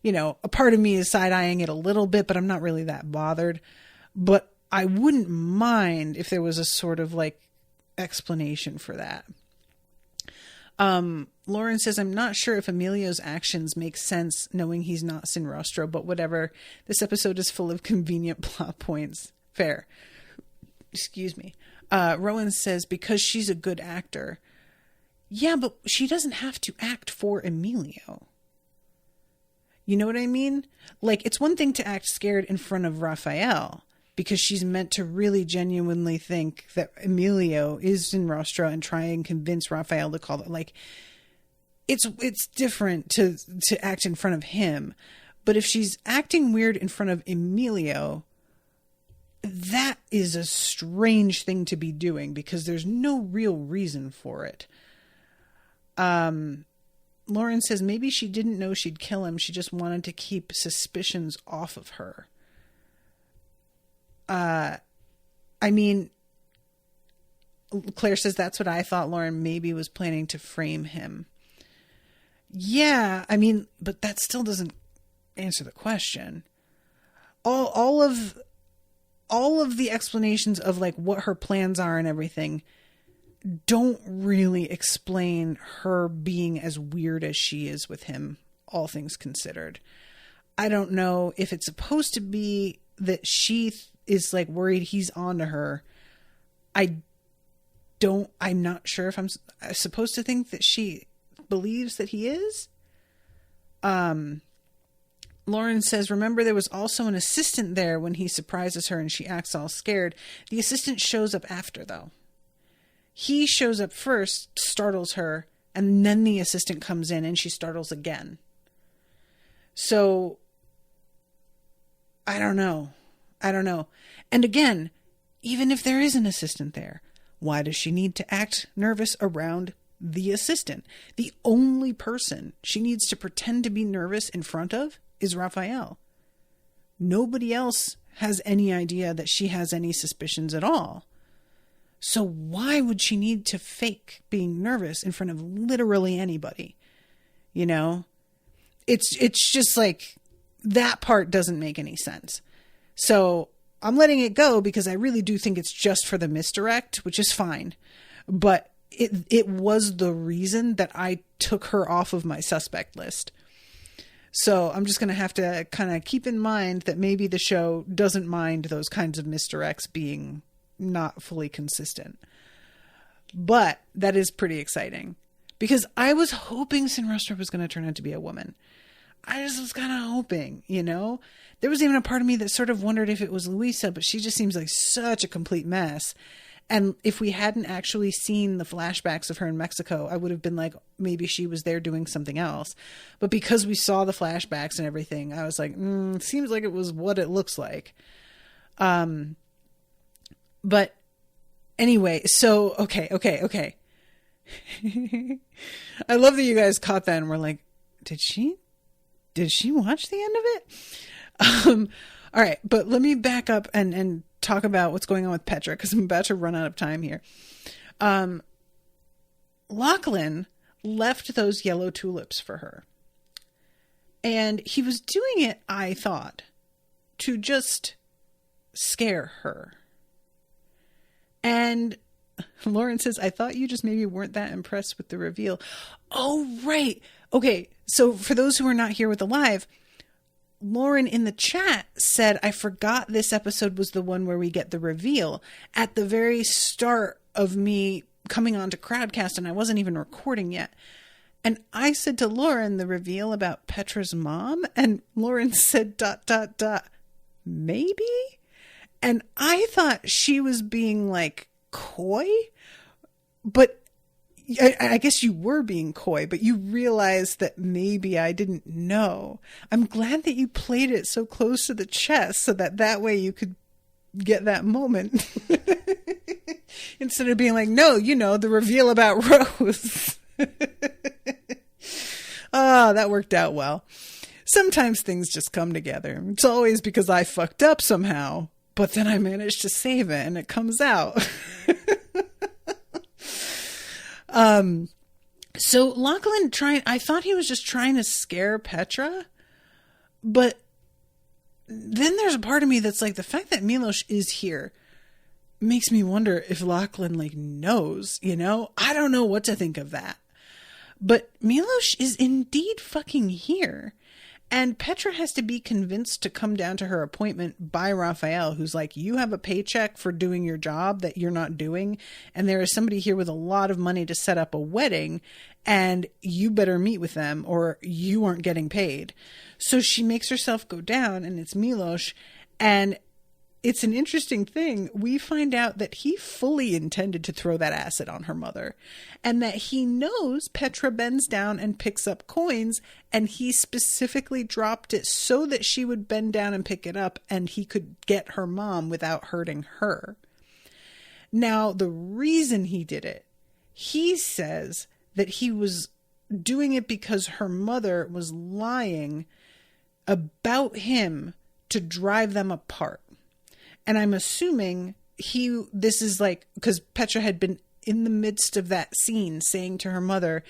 you know, a part of me is side-eyeing it a little bit, but I'm not really that bothered. But I wouldn't mind if there was a sort of like explanation for that. Lauren says, I'm not sure if Emilio's actions make sense knowing he's not Sinrostro, but whatever. This episode is full of convenient plot points. Fair. Excuse me. Rowan says, because she's a good actor. Yeah, but she doesn't have to act for Emilio. You know what I mean? Like, it's one thing to act scared in front of Raphael because she's meant to really genuinely think that Emilio is Sinrostro and try and convince Raphael to call it. Like, it's different to act in front of him. But if she's acting weird in front of Emilio, that is a strange thing to be doing because there's no real reason for it. Lauren says maybe she didn't know she'd kill him. She just wanted to keep suspicions off of her. I mean, Claire says that's what I thought. Lauren maybe was planning to frame him. Yeah, I mean, but that still doesn't answer the question. All of the explanations of like what her plans are and everything don't really explain her being as weird as she is with him, all things considered. I don't know if it's supposed to be that she is like worried he's onto her. I'm not sure if I'm supposed to think that she believes that he is. Lauren says, remember there was also an assistant there when he surprises her and she acts all scared. The assistant shows up after though. He shows up first, startles her, and then the assistant comes in and she startles again. So, I don't know. And again, even if there is an assistant there, why does she need to act nervous around the assistant? The only person she needs to pretend to be nervous in front of is Raphael. Nobody else has any idea that she has any suspicions at all. So why would she need to fake being nervous in front of literally anybody? You know, it's just like that part doesn't make any sense. So I'm letting it go because I really do think it's just for the misdirect, which is fine. But it was the reason that I took her off of my suspect list. So I'm just going to have to kind of keep in mind that maybe the show doesn't mind those kinds of misdirects being not fully consistent. But that is pretty exciting because I was hoping Sinrostro was going to turn out to be a woman. I just was kind of hoping, you know. There was even a part of me that sort of wondered if it was Luisa, but she just seems like such a complete mess. And if we hadn't actually seen the flashbacks of her in Mexico, I would have been like, maybe she was there doing something else. But because we saw the flashbacks and everything, I was like, seems like it was what it looks like. But anyway, so, okay. I love that you guys caught that and were like, did she watch the end of it? All right, but let me back up and talk about what's going on with Petra because I'm about to run out of time here. Lachlan left those yellow tulips for her. And he was doing it, I thought, to just scare her. And Lauren says, I thought you just maybe weren't that impressed with the reveal. Oh, right. Okay, so for those who are not here with the live, Lauren in the chat said, I forgot this episode was the one where we get the reveal at the very start of me coming on to Crowdcast, and I wasn't even recording yet. And I said to Lauren, the reveal about Petra's mom, and Lauren said, ... maybe? And I thought she was being like coy, but I guess you were being coy, but you realized that maybe I didn't know. I'm glad that you played it so close to the chest so that way you could get that moment instead of being like, no, you know, the reveal about Rose. Oh, that worked out well. Sometimes things just come together. It's always because I fucked up somehow, but then I managed to save it and it comes out. So Lachlan I thought he was just trying to scare Petra, but then there's a part of me that's like, the fact that Milos is here makes me wonder if Lachlan like knows, you know? I don't know what to think of that. But Milos is indeed fucking here. And Petra has to be convinced to come down to her appointment by Raphael, who's like, you have a paycheck for doing your job that you're not doing. And there is somebody here with a lot of money to set up a wedding, and you better meet with them or you aren't getting paid. So she makes herself go down, and it's Milos. And it's an interesting thing. We find out that he fully intended to throw that acid on her mother, and that he knows Petra bends down and picks up coins, and he specifically dropped it so that she would bend down and pick it up and he could get her mom without hurting her. Now, the reason he did it, he says that he was doing it because her mother was lying about him to drive them apart. And I'm assuming this is like, because Petra had been in the midst of that scene saying to her mother,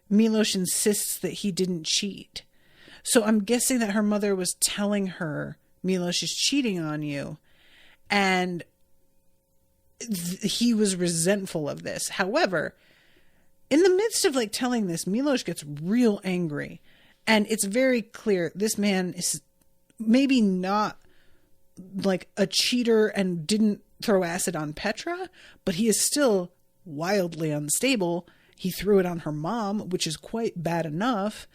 Milos insists that he didn't cheat. So I'm guessing that her mother was telling her, Milos is cheating on you. And he was resentful of this. However, in the midst of like telling this, Milos gets real angry. And it's very clear this man is maybe not like a cheater and didn't throw acid on Petra, but he is still wildly unstable. He threw it on her mom, which is quite bad enough.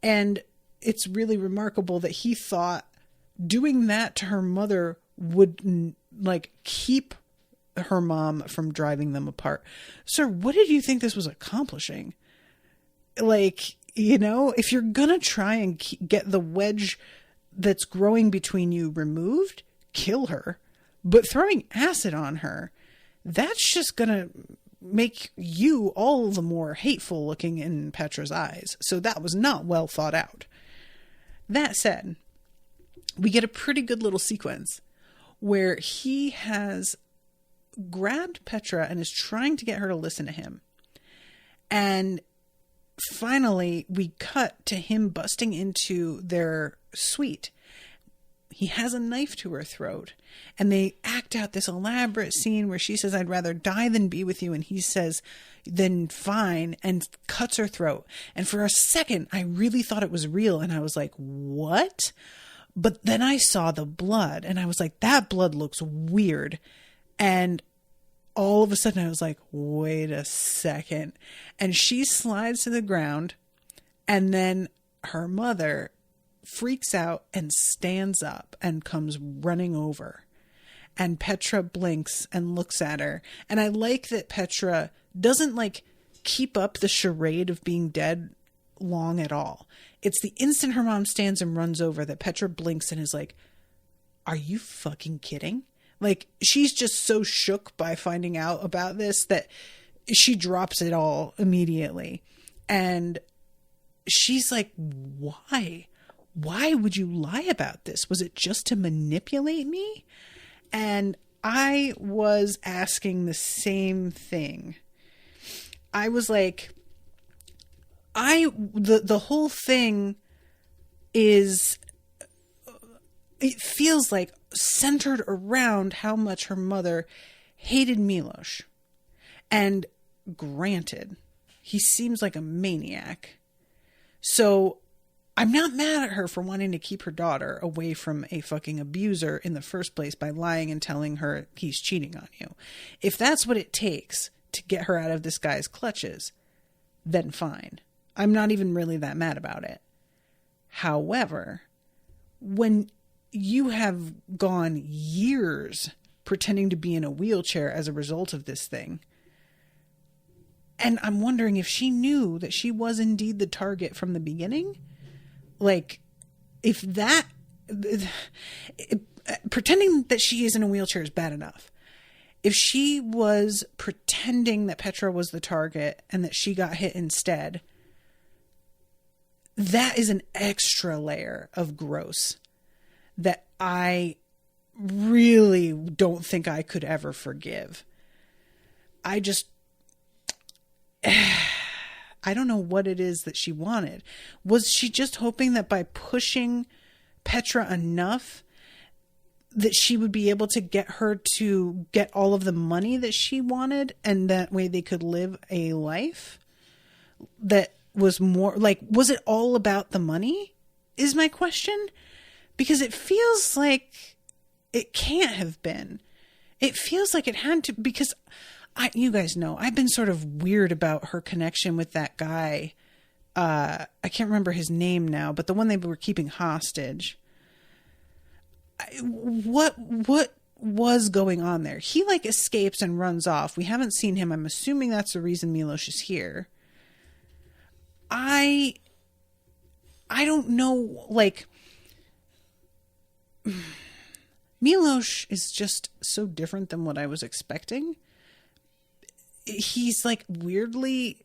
And it's really remarkable that he thought doing that to her mother would like keep her mom from driving them apart. Sir, what did you think this was accomplishing? Like, you know, if you're gonna try and get the wedge that's growing between you removed, kill her. But throwing acid on her, that's just gonna make you all the more hateful looking in Petra's eyes. So that was not well thought out. That said, we get a pretty good little sequence where he has grabbed Petra and is trying to get her to listen to him. And finally, we cut to him busting into their suite. He has a knife to her throat, and they act out this elaborate scene where she says, I'd rather die than be with you. And he says, then fine, and cuts her throat. And for a second, I really thought it was real. And I was like, what? But then I saw the blood, and I was like, that blood looks weird. And all of a sudden I was like, wait a second. And she slides to the ground, and then her mother freaks out and stands up and comes running over. And Petra blinks and looks at her. And I like that Petra doesn't like keep up the charade of being dead long at all. It's the instant her mom stands and runs over that Petra blinks and is like, are you fucking kidding? Like, she's just so shook by finding out about this that she drops it all immediately. And she's like, why? Why would you lie about this? Was it just to manipulate me? And I was asking the same thing. I was like, the whole thing is, it feels like centered around how much her mother hated Milos. And granted, he seems like a maniac. So I'm not mad at her for wanting to keep her daughter away from a fucking abuser in the first place by lying and telling her he's cheating on you. If that's what it takes to get her out of this guy's clutches, then fine. I'm not even really that mad about it. However, when you have gone years pretending to be in a wheelchair as a result of this thing, and I'm wondering if she knew that she was indeed the target from the beginning. Like, if that, pretending that she is in a wheelchair is bad enough. If she was pretending that Petra was the target and that she got hit instead, that is an extra layer of gross that I really don't think I could ever forgive. I don't know what it is that she wanted. Was she just hoping that by pushing Petra enough that she would be able to get her to get all of the money that she wanted, and that way they could live a life that was more like, was it all about the money is my question? Because it feels like it can't have been. It feels like it had to, because you guys know, I've been sort of weird about her connection with that guy. I can't remember his name now, but the one they were keeping hostage. What was going on there? He like escapes and runs off. We haven't seen him. I'm assuming that's the reason Milos is here. I don't know, like, Milos is just so different than what I was expecting. He's like weirdly,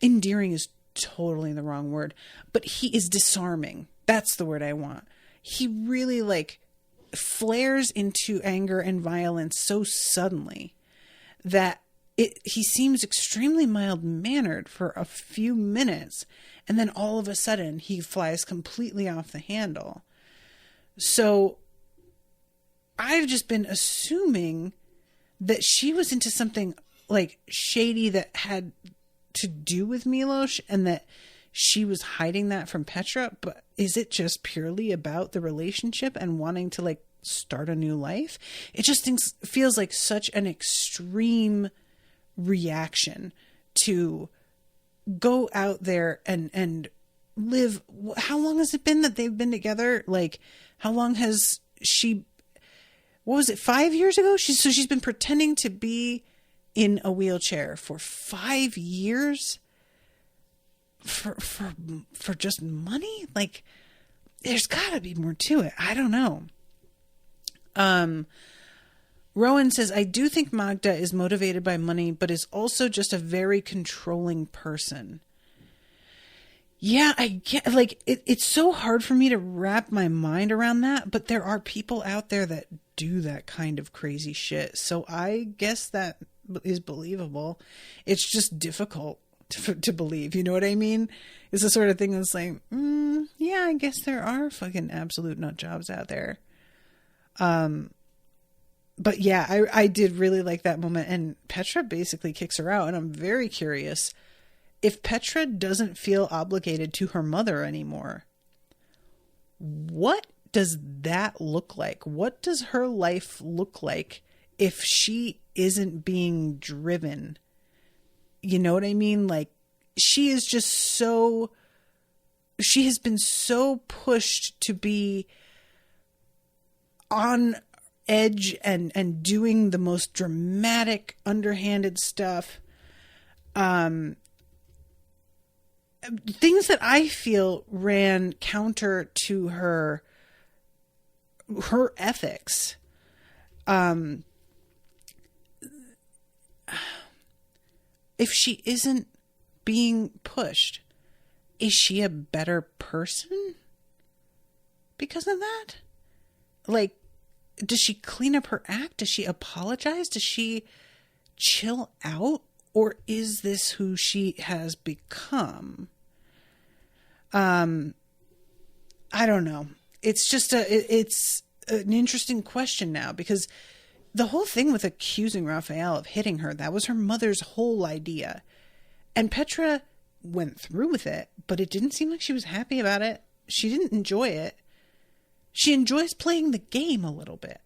endearing is totally the wrong word, but he is disarming. That's the word I want. He really like flares into anger and violence so suddenly that he seems extremely mild-mannered for a few minutes, and then all of a sudden he flies completely off the handle. So I've just been assuming that she was into something like shady that had to do with Milos, and that she was hiding that from Petra. But is it just purely about the relationship and wanting to like start a new life? It just feels like such an extreme reaction to go out there and live. How long has it been that they've been together? Like, how long has she, what was it, 5 years ago? She's been pretending to be in a wheelchair for 5 years for just money. Like, there's gotta be more to it. I don't know. Rowan says, I do think Magda is motivated by money, but is also just a very controlling person. Yeah, I get, like, it's so hard for me to wrap my mind around that, but there are people out there that do that kind of crazy shit. So I guess that is believable. It's just difficult to believe. You know what I mean? It's the sort of thing that's like, yeah, I guess there are fucking absolute nut jobs out there. But yeah, I did really like that moment, and Petra basically kicks her out, and I'm very curious if Petra doesn't feel obligated to her mother anymore. What does that look like? What does her life look like if she isn't being driven? You know what I mean? Like, she is just so, she has been so pushed to be on edge and doing the most dramatic, underhanded stuff. Things that I feel ran counter to her ethics. If she isn't being pushed, is she a better person because of that? Like, does she clean up her act? Does she apologize? Does she chill out? Or is this who she has become? I don't know. It's just it's an interesting question now, because the whole thing with accusing Raphael of hitting her, that was her mother's whole idea. And Petra went through with it, but it didn't seem like she was happy about it. She didn't enjoy it. She enjoys playing the game a little bit.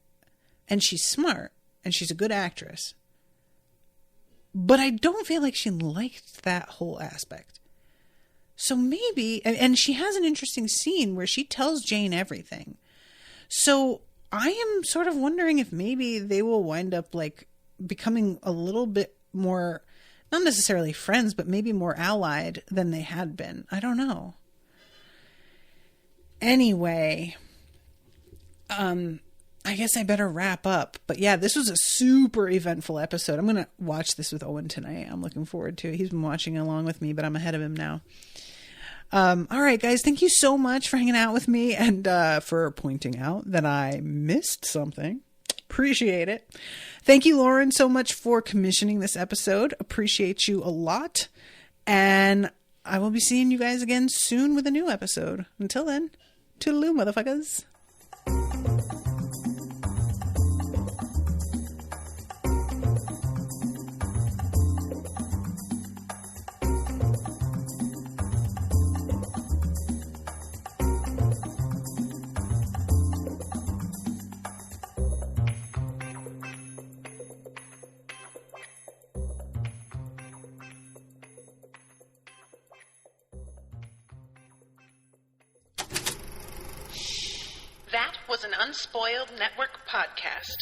And she's smart. And she's a good actress. But I don't feel like she liked that whole aspect. So maybe, and she has an interesting scene where she tells Jane everything. So I am sort of wondering if maybe they will wind up like becoming a little bit more, not necessarily friends, but maybe more allied than they had been. I don't know. Anyway, I guess I better wrap up. But yeah, this was a super eventful episode. I'm going to watch this with Owen tonight. I'm looking forward to it. He's been watching along with me, but I'm ahead of him now. All right, guys, thank you so much for hanging out with me and for pointing out that I missed something. Appreciate it. Thank you, Lauren, so much for commissioning this episode. Appreciate you a lot. And I will be seeing you guys again soon with a new episode. Until then, toodaloo, motherfuckers. That was an Unspoiled Network podcast.